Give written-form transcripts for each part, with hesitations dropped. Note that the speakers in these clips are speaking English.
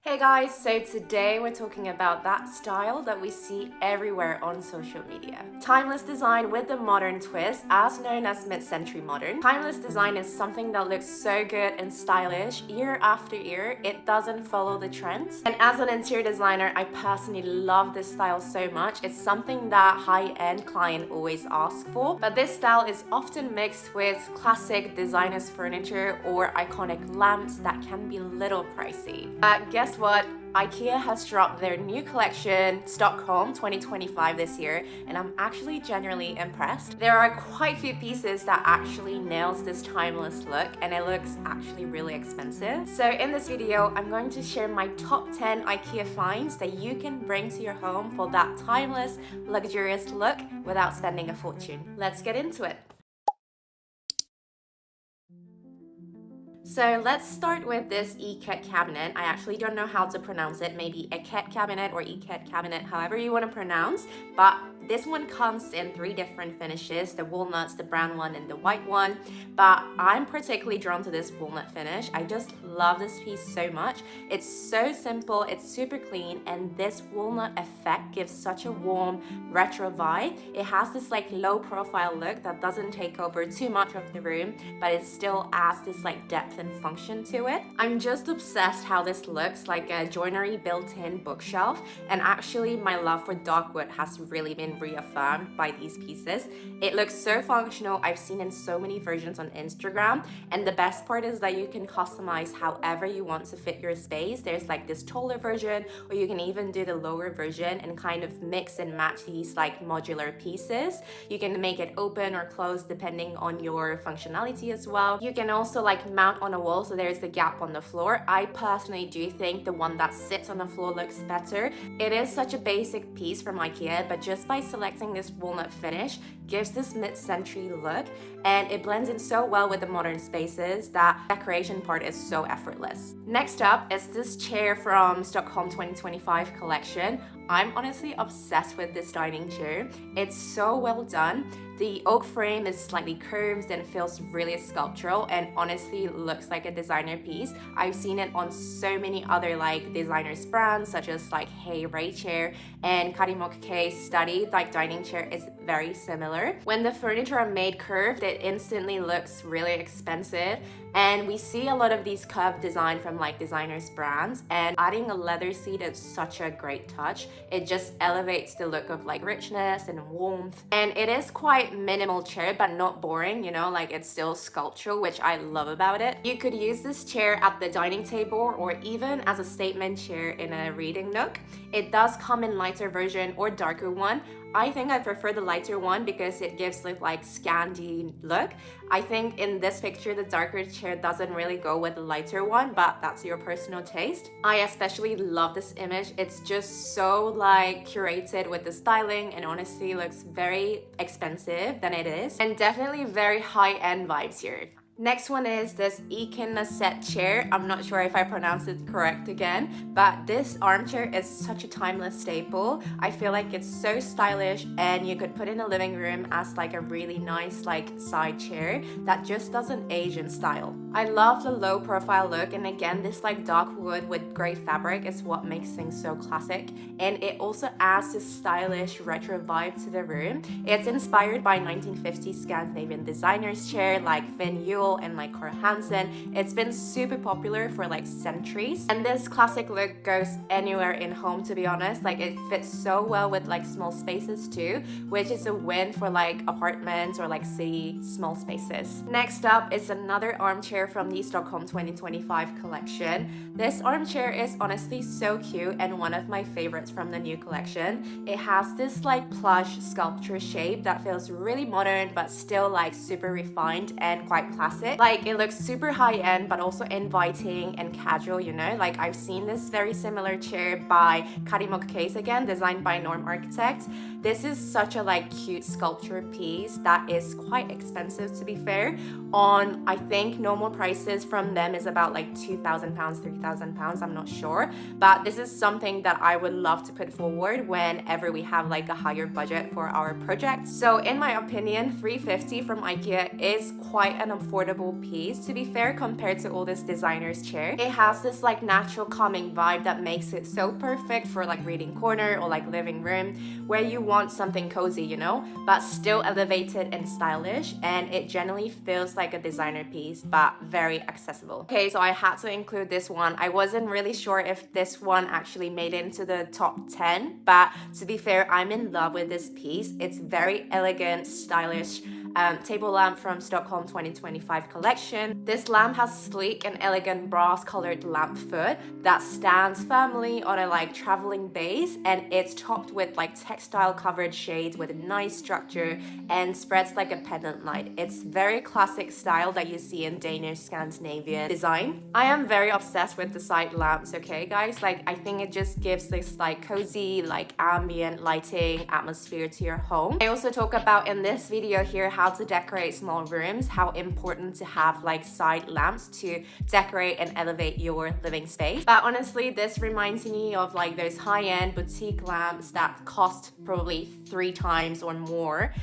Hey guys, so today we're talking about that style that we see everywhere on social media. Timeless design with a modern twist, as known as mid-century modern. Timeless design is something that looks so good and stylish year after year. It doesn't follow the trends. And as an interior designer, I personally love this style so much. It's something that high-end client always ask for. But this style is often mixed with classic designers furniture or iconic lamps that can be a little pricey. Guess what? IKEA has dropped their new collection, Stockholm 2025 this year, and I'm actually genuinely impressed. There are quite a few pieces that actually nails this timeless look, and it looks actually really expensive. So in this video, I'm going to share my top 10 IKEA finds that you can bring to your home for that timeless, luxurious look without spending a fortune. Let's get into it. So let's start with this EKET cabinet. I actually don't know how to pronounce it, maybe EKET Cabinet or EKET Cabinet, however you want to pronounce, but this one comes in 3 different finishes, the walnuts, the brown one, and the white one. But I'm particularly drawn to this walnut finish. I just love this piece so much. It's so simple, it's super clean, and this walnut effect gives such a warm retro vibe. It has this like low profile look that doesn't take over too much of the room, but it still adds this like depth and function to it. I'm just obsessed how this looks like a joinery built-in bookshelf, and actually my love for dogwood has really been reaffirmed by these pieces. It looks so functional. I've seen in so many versions on Instagram, and the best part is that you can customize however you want to fit your space. There's like this taller version, or you can even do the lower version and kind of mix and match these like modular pieces. You can make it open or closed depending on your functionality as well. You can also like mount on a wall, so there's the gap on the floor. I personally do think the one that sits on the floor looks better. It is such a basic piece from IKEA, but just by selecting this walnut finish gives this mid-century look, and it blends in so well with the modern spaces that decoration part is so effortless. Next up is this chair from Stockholm 2025 collection. I'm honestly obsessed with this dining chair. It's so well done. The oak frame is slightly curved and feels really sculptural, and honestly looks like a designer piece. I've seen it on so many other like designers brands such as like Hey Ray chair, and K study like dining chair is very similar. When the furniture are made curved, it instantly looks really expensive, and we see a lot of these curved design from like designers brands, and adding a leather seat is such a great touch. It just elevates the look of like richness and warmth, and it is quite minimal chair but not boring, you know, like it's still sculptural, which I love about it. You could use this chair at the dining table or even as a statement chair in a reading nook. It does come in lighter version or darker one. I think I prefer the lighter one because it gives like Scandi look. I think in this picture the darker chair doesn't really go with the lighter one, but that's your personal taste. I especially love this image. It's just so like curated with the styling, and honestly looks very expensive than it is, and definitely very high-end vibes here. Next one is this EKENÄSET chair. I'm not sure if I pronounced it correct again, but this armchair is such a timeless staple. I feel like it's so stylish, and you could put in a living room as like a really nice like side chair that just doesn't age in style. I love the low profile look, and again this like dark wood with gray fabric is what makes things so classic, and it also adds this stylish retro vibe to the room. It's inspired by 1950s Scandinavian designers chair like Finn Yule and like Carl Hansen. It's been super popular for like centuries, and this classic look goes anywhere in home, to be honest. Like it fits so well with like small spaces too, which is a win for like apartments or like city small spaces. Next up is another armchair from the Stockholm 2025 collection. This armchair is honestly so cute and one of my favorites from the new collection. It has this like plush sculpture shape that feels really modern but still like super refined and quite classic. Like it looks super high-end but also inviting and casual, you know. Like I've seen this very similar chair by Case again, designed by Norm Architects. This is such a like cute sculpture piece that is quite expensive, to be fair. On I think normal prices from them is about like £2,000, £3,000, I'm not sure, but this is something that I would love to put forward whenever we have like a higher budget for our project. So in my opinion, £350 from IKEA is quite an affordable affordable piece, to be fair, compared to all this designer's chair. It has this like natural calming vibe that makes it so perfect for like reading corner or like living room, where you want something cozy, you know, but still elevated and stylish, and it generally feels like a designer piece but very accessible. Okay, so I had to include this one. I wasn't really sure if this one actually made it into the top 10, but to be fair, I'm in love with this piece. It's very elegant, stylish table lamp from Stockholm 2025 collection. This lamp has sleek and elegant brass colored lamp foot that stands firmly on a like traveling base, and it's topped with like textile covered shades with a nice structure and spreads like a pendant light. It's very classic style that you see in Danish Scandinavian design. I am very obsessed with the side lamps, okay guys? Like I think it just gives this like cozy, like ambient lighting atmosphere to your home. I also talk about in this video here how to decorate small rooms, how important to have like side lamps to decorate and elevate your living space. But honestly, this reminds me of like those high-end boutique lamps that cost probably 3 times or more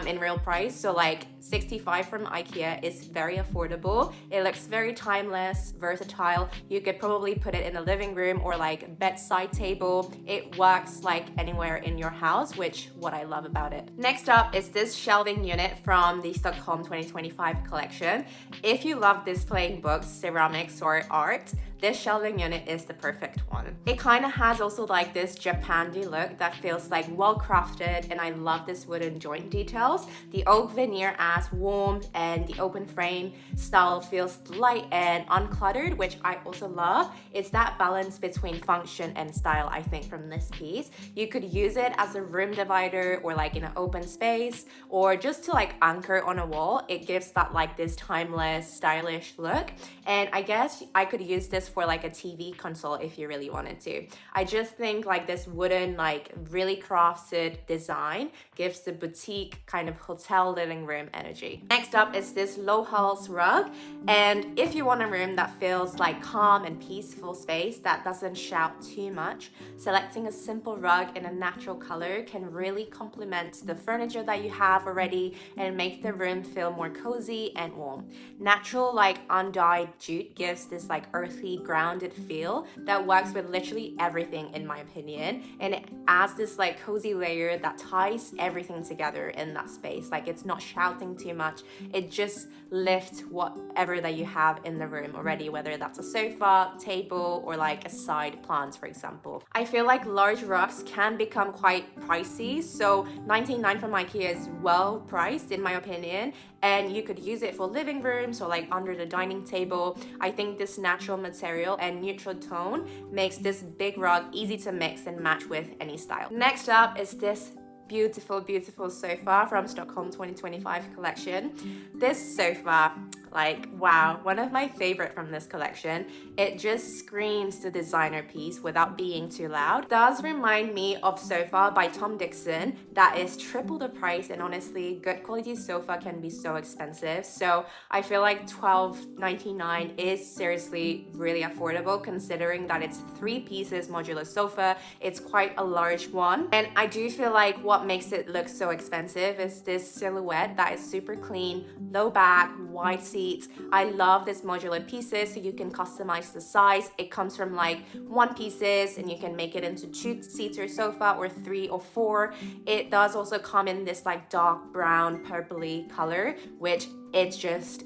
in real price. So like 65 from IKEA is very affordable. It looks very timeless, versatile. You could probably put it in a living room or like bedside table. It works like anywhere in your house, which what I love about it. Next up is this shelving unit from the Stockholm 2025 collection. If you love displaying books, ceramics, or art, this shelving unit is the perfect one. It kind of has also like this Japandi look that feels like well crafted, and I love this wooden joint details. The oak veneer adds warmth, and the open frame style feels light and uncluttered, which I also love. It's that balance between function and style, I think, from this piece. You could use it as a room divider or like in an open space, or just to like anchor on a wall. It gives that like this timeless, stylish look, and I guess I could use this for like a TV console if you really wanted to. I just think like this wooden, like really crafted design gives the boutique kind of hotel living room energy. Next up is this LOHALS Rug, and if you want a room that feels like calm and peaceful space that doesn't shout too much, selecting a simple rug in a natural color can really complement the furniture that you have already and make the room feel more cozy and warm. Natural like undyed jute gives this like earthy, grounded feel that works with literally everything in my opinion, and it adds this like cozy layer that ties everything together in that space. Like it's not shouting too much, it just lifts whatever that you have in the room already, whether that's a sofa, table, or like a side plant, for example. I feel like large rugs can become quite pricey, so 99 from IKEA is well priced in my opinion, and you could use it for living rooms or like under the dining table. I think this natural material and neutral tone makes this big rug easy to mix and match with any style. Next up is this beautiful sofa from Stockholm 2025 collection. This sofa, like wow, one of my favorite from this collection. It just screams the designer piece without being too loud. Does remind me of sofa by Tom Dixon that is triple the price, and honestly good quality sofa can be so expensive, so I feel like $12.99 is seriously really affordable considering that it's 3 pieces modular sofa. It's quite a large one, and I do feel like what makes it look so expensive is this silhouette that is super clean, low back, wide seat. I love this modular pieces, so you can customize the size. It comes from like 1 pieces and you can make it into 2-seater sofa or 3 or 4. It does also come in this like dark brown purpley color, which it's just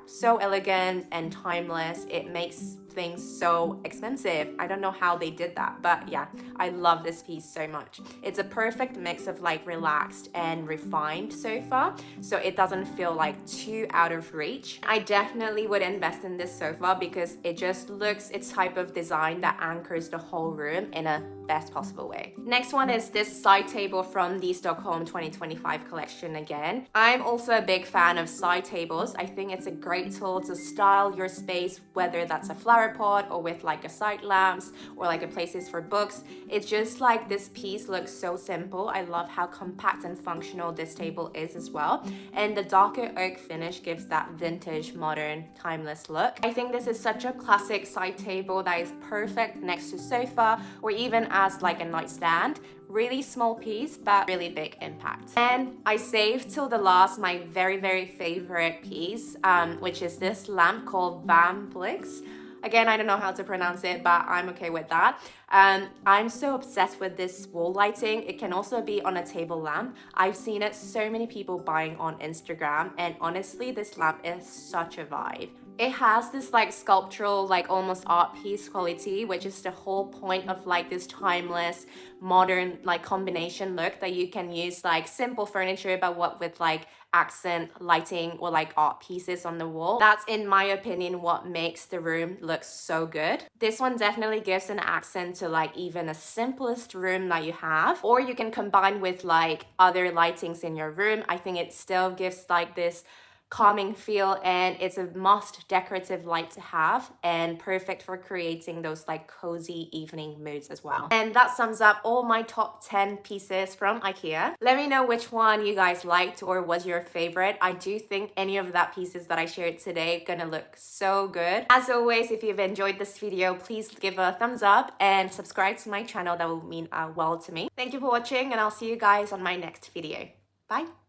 so elegant and timeless. It makes things so expensive. I don't know how they did that, but yeah, I love this piece so much. It's a perfect mix of like relaxed and refined sofa, so it doesn't feel like too out of reach. I definitely would invest in this sofa because it just looks its type of design that anchors the whole room in a best possible way. Next one is this side table from the Stockholm 2025 collection again. I'm also a big fan of side tables. I think it's a great tool to style your space, whether that's a flower flower pot or with like a side lamps or like a places for books. It's just like this piece looks so simple. I love how compact and functional this table is as well. And the darker oak finish gives that vintage, modern, timeless look. I think this is such a classic side table that is perfect next to sofa or even as like a nightstand. Really small piece, but really big impact. And I saved till the last my very favorite piece, which is this lamp called VARMBLIXT. Again, I don't know how to pronounce it, but I'm okay with that. I'm so obsessed with this wall lighting. It can also be on a table lamp. I've seen it so many people buying on Instagram, and honestly, this lamp is such a vibe. It has this like sculptural, like almost art piece quality, which is the whole point of like this timeless, modern like combination look that you can use like simple furniture, but what with like accent lighting or like art pieces on the wall. That's in my opinion what makes the room look so good. This one definitely gives an accent to like even the simplest room that you have, or you can combine with like other lightings in your room. I think it still gives like this calming feel, and it's a must decorative light to have and perfect for creating those like cozy evening moods as well. And that sums up all my top 10 pieces from IKEA. Let me know which one you guys liked or was your favorite. I do think any of that pieces that I shared today gonna look so good. As always, if you've enjoyed this video, please give a thumbs up and subscribe to my channel. That will mean well to me. Thank you for watching, and I'll see you guys on my next video. Bye.